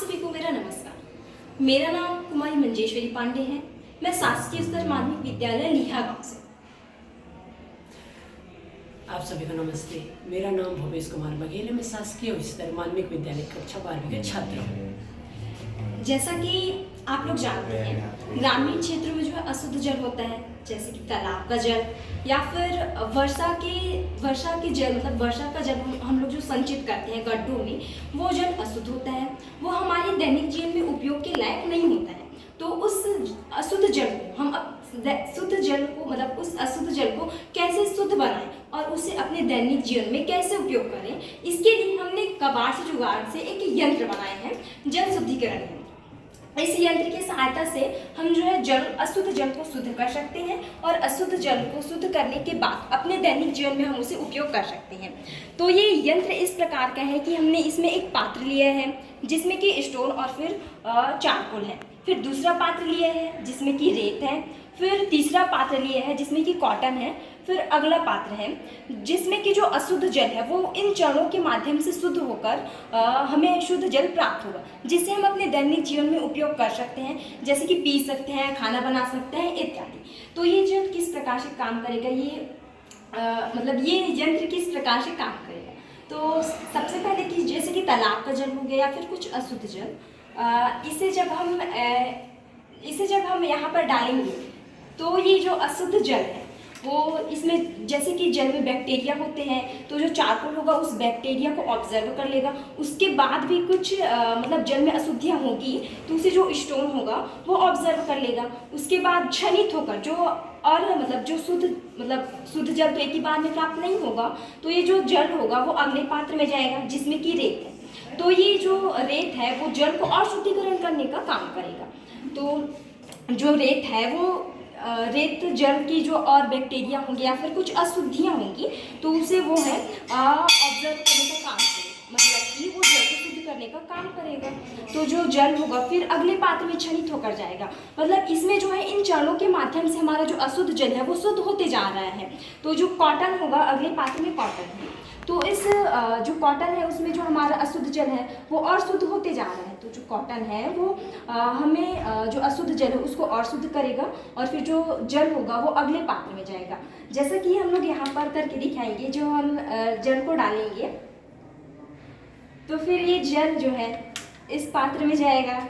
सभी को मेरा नमस्कार। मेरा नाम कुमारी मंजेश्वरी पांडे है। मैं शासकीय उच्चतर माध्यमिक विद्यालय लीहा गांव से। आप सभी को नमस्ते। मेरा नाम भूपेश कुमार बघेल है। मैं शासकीय उच्चतर माध्यमिक विद्यालय कक्षा 12वीं का छात्र हूँ। जैसा कि आप लोग जानते हैं, ग्रामीण क्षेत्रों में जो है अशुद्ध जल होता है, जैसे कि तालाब का जल या फिर वर्षा के जल, मतलब वर्षा का जल हम लोग जो संचित करते हैं गड्ढों में, वो जल अशुद्ध होता है। वो हमारे दैनिक जीवन में उपयोग के लायक नहीं होता है। तो उस अशुद्ध जल को हम उस अशुद्ध जल को कैसे शुद्ध बनाएं और उसे अपने दैनिक जीवन में कैसे उपयोग करें, इसके लिए हमने कबाड़ से जुगाड़ से एक यंत्र बनाए हैं, जल शुद्धिकरण यंत्र। इस यंत्र की सहायता से हम जो है अशुद्ध जल को शुद्ध कर सकते हैं और अशुद्ध जल को शुद्ध करने के बाद अपने दैनिक जीवन में हम उसे उपयोग कर सकते हैं। तो ये यंत्र इस प्रकार का है कि हमने इसमें एक पात्र लिया है जिसमें कि स्टोन और फिर चारकोल है, फिर दूसरा पात्र लिया है जिसमें कि रेत है, फिर तीसरा पात्र लिया है जिसमें कि कॉटन है, फिर अगला पात्र है जिसमें कि जो अशुद्ध जल है वो इन चरणों के माध्यम से शुद्ध होकर हमें शुद्ध जल प्राप्त होगा, जिससे हम अपने दैनिक जीवन में उपयोग कर सकते हैं, जैसे कि पी सकते हैं, खाना बना सकते हैं इत्यादि। तो ये जल किस प्रकार से काम करेगा, ये यंत्र किस प्रकार से काम करेगा। तो सबसे पहले कि जैसे कि तालाब का जल हो गया या फिर कुछ अशुद्ध जल, इसे जब हम यहाँ पर डालेंगे तो ये जो अशुद्ध जल है वो इसमें, जैसे कि जल में बैक्टीरिया होते हैं, तो जो चारकोल होगा उस बैक्टीरिया को ऑब्जर्व कर लेगा। उसके बाद भी कुछ जल में अशुद्धियाँ होगी तो उसे जो स्टोन होगा वो ऑब्जर्व कर लेगा। उसके बाद क्षणित होकर जो शुद्ध जल तो एक ही बार में प्राप्त नहीं होगा, तो ये जो जल होगा वो अगले पात्र में जाएगा जिसमें कि रेत है। तो ये जो रेत है वो जल को और शुद्धिकरण करने का काम करेगा। तो जो रेत है वो रेत जल की जो और बैक्टीरिया होंगे या फिर कुछ अशुद्धियाँ होंगी तो उसे वो है ऑब्जर्व करने का काम करेगा, कि वो जल को शुद्ध करने का काम करेगा। तो जो जल होगा फिर अगले पात्र में क्षणित होकर जाएगा, इसमें जो है इन चरणों के माध्यम से हमारा जो अशुद्ध जल है वो शुद्ध होते जा रहा है। तो जो कॉटन होगा अगले पात्र में कॉटन है, तो इस जो कॉटन है उसमें जो हमारा अशुद्ध जल है वो और शुद्ध होते जा रहा है। तो जो कॉटन है वो हमें जो अशुद्ध जल है उसको और शुद्ध करेगा और फिर जो जल होगा वो अगले पात्र में जाएगा। जैसा कि हम लोग यहाँ पर करके दिखाएंगे, जो हम जल को डालेंगे तो फिर ये जल जो है इस पात्र में जाएगा,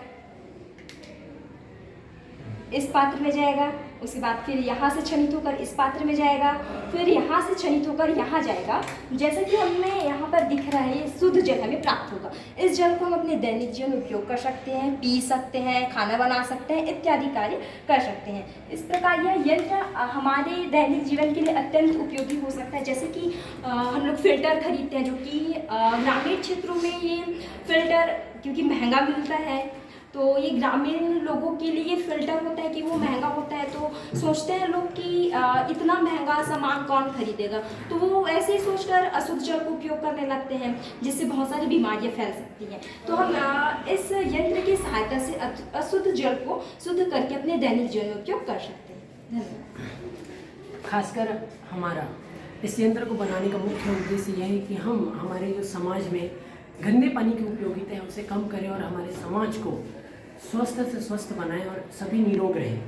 उसके बाद फिर यहाँ से क्षणित होकर इस पात्र में जाएगा, फिर यहाँ से क्षणित होकर यहाँ जाएगा। जैसे कि हमें यहाँ पर दिख रहा है ये शुद्ध जल हमें प्राप्त होगा। इस जल को हम अपने दैनिक जीवन में उपयोग कर सकते हैं, पी सकते हैं, खाना बना सकते हैं इत्यादि कार्य कर सकते हैं। इस प्रकार यह यंत्र हमारे दैनिक जीवन के लिए अत्यंत उपयोगी हो सकता है। जैसे कि हम लोग फिल्टर खरीदते हैं, जो कि ग्रामीण क्षेत्रों में ये फिल्टर क्योंकि महंगा मिलता है, तो ये ग्रामीण लोगों के लिए फिल्टर होता है कि वो महंगा होता है, तो सोचते हैं लोग कि इतना महंगा सामान कौन खरीदेगा, तो वो ऐसे ही सोचकर अशुद्ध जल को उपयोग करने लगते हैं, जिससे बहुत सारी बीमारियां फैल सकती हैं। तो हम इस यंत्र की सहायता से अशुद्ध जल को शुद्ध करके अपने दैनिक जीवन में उपयोग कर सकते हैं। धन्यवाद। खासकर हमारा इस यंत्र को बनाने का मुख्य उद्देश्य यह है कि हम हमारे जो समाज में गंदे पानी की उपयोगिता है उसे कम करें और हमारे समाज को स्वस्थ से स्वस्थ बनाएं और सभी निरोग रहें।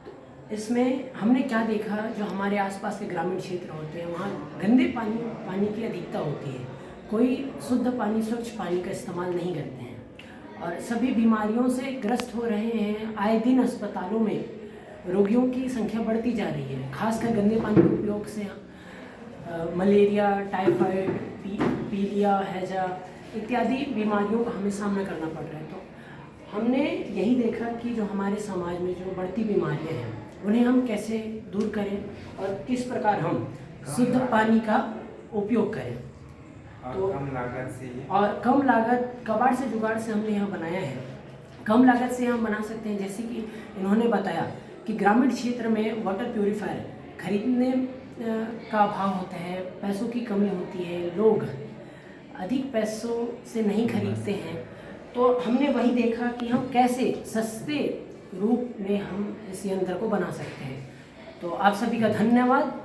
तो इसमें हमने क्या देखा, जो हमारे आसपास के ग्रामीण क्षेत्र होते हैं वहाँ गंदे पानी की अधिकता होती है। कोई शुद्ध पानी, स्वच्छ पानी का इस्तेमाल नहीं करते हैं और सभी बीमारियों से ग्रस्त हो रहे हैं। आए दिन अस्पतालों में रोगियों की संख्या बढ़ती जा रही है। खासकर गंदे पानी के उपयोग से मलेरिया, टाइफाइड, पीलिया, हैजा इत्यादि बीमारियों का हमें सामना करना पड़ रहा है। तो हमने यही देखा कि जो हमारे समाज में जो बढ़ती बीमारियां हैं उन्हें हम कैसे दूर करें और किस प्रकार हम शुद्ध पानी का उपयोग करें। तो कम लागत कबाड़ से जुगाड़ से हमने यहाँ बनाया है। कम लागत से हम बना सकते हैं, जैसे कि इन्होंने बताया कि ग्रामीण क्षेत्र में वाटर प्यूरीफायर खरीदने का अभाव होता है, पैसों की कमी होती है, लोग अधिक पैसों से नहीं खरीदते हैं। तो हमने वही देखा कि हम कैसे सस्ते रूप में हम इस यंत्र को बना सकते हैं। तो आप सभी का धन्यवाद।